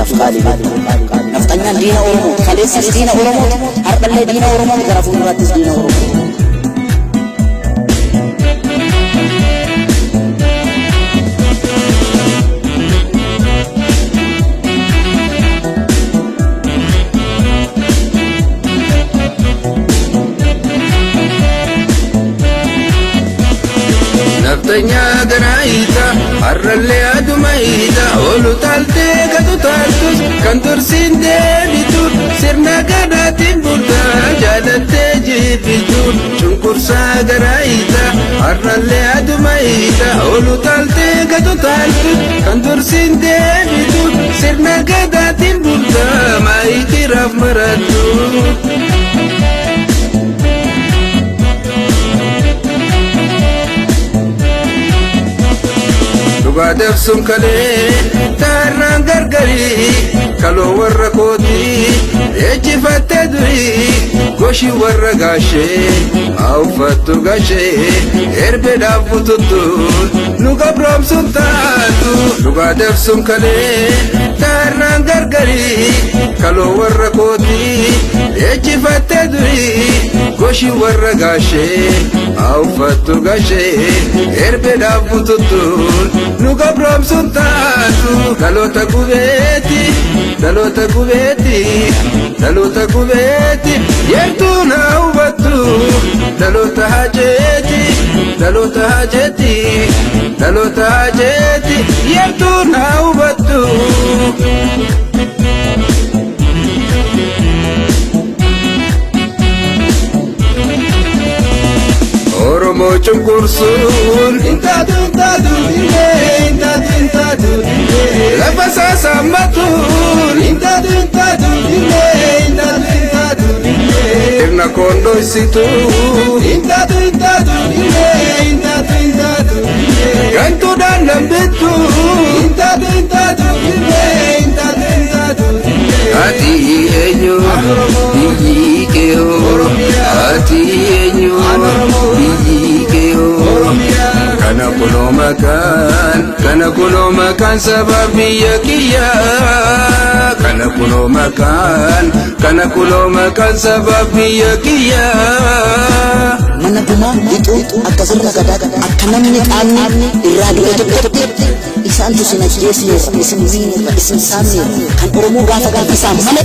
afqali naftanyan dina oromo kalesis dina oromo harballe dina oromo garafun ratis dina oromo Naftanya ganaita harralle adumaita olu talte gadu taltus kantur sinde bitur sirna gadatin burda jalatte jibitur chunkursa ganaita harralle adumaita olu talte gadu taltus kantur sinde bitur sirna gadatin burda maiti raf maratu Badaf sumkale tarang gargari kalo warra koti eji fatte duri goshi warra gashe au fattu gashe erbe dafututu nuga brom sultatu badaf sumkale tarang gargari kalo warra koti eji fatte duri goshi warra gashe au fattu gashe erbe dafututu Nuga brom sultatu dalota kubeti yertu na ubatu dalota hajeti yertu na ubatu Oromo chungkursun intadu Lapasa sambatun intadu Irna kondo isitu intadu Gantu dan lambetu intadu Hati enyo Iyikeo Hati enyo Iyikeo Kana kuno makan sabab biyakiya Kana kuno makan sabab biyakiya Mana buma itu akasirna gadak akanamni qamni irradi etotti isan tu sinajesi isin zini isin sami kan oromo gafa gafa sam mane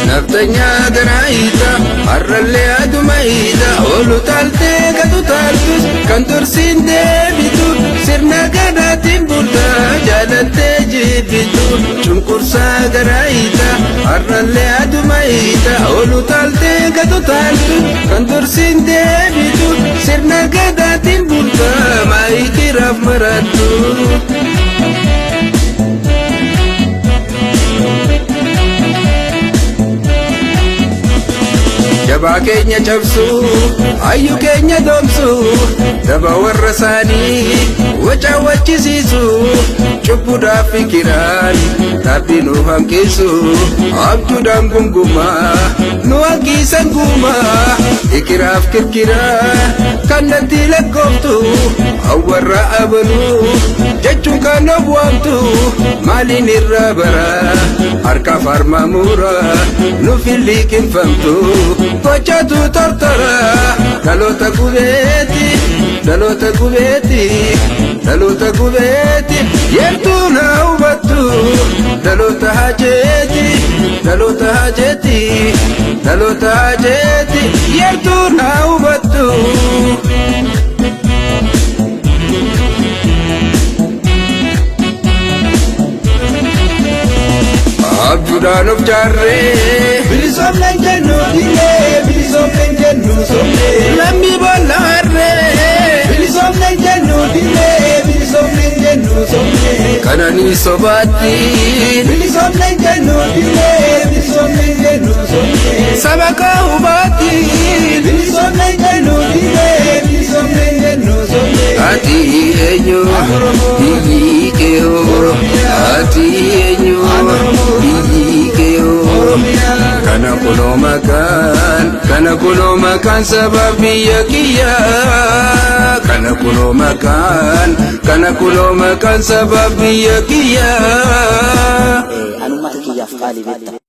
Naftanya ganaita harralle adumaita olu talte gadu taltus kantur sinde bitur sirna gadatin burda jalatte jibitur chunkursa ganaita harralle adumaita olu talte gadu taltus kantur sinde bitur sirna gadatin burda maiti raf maratu Jaba keenya cabsu ayyu keenya domsu daba warra saanii waca wachisiisu cubbuudhaaf fikiraan taabbii nu hanqisu abjuudhaan gungumaa nu hanqisan gumaa ikiraaf kirkiraa kan natti lakkooftu awwarra abaluu jechuun kan obwaamtu maaliin irraa baraa harkaaf harma muraa nu filliqinfamtu Kochatu tortora dalota kubeti yertu na ubatu dalota hajeti yertu na ubatu Abjudan of jarre bilisam lenjenu dile bilisam lenjenu somne lambi balare bilisam lenjenu dile bilisam lenjenu somne kanani sobati bilisam lenjenu dile bilisam lenjenu somne sabaka ubati bilisam lenjenu dile bilisam lenjenu somne ati enyo keo ati enyu biyyi keo kana kuno makan sabab biyya kiyya kana kuno makan sabab biyya kiyya anumma kiyyaaf qaalii beekta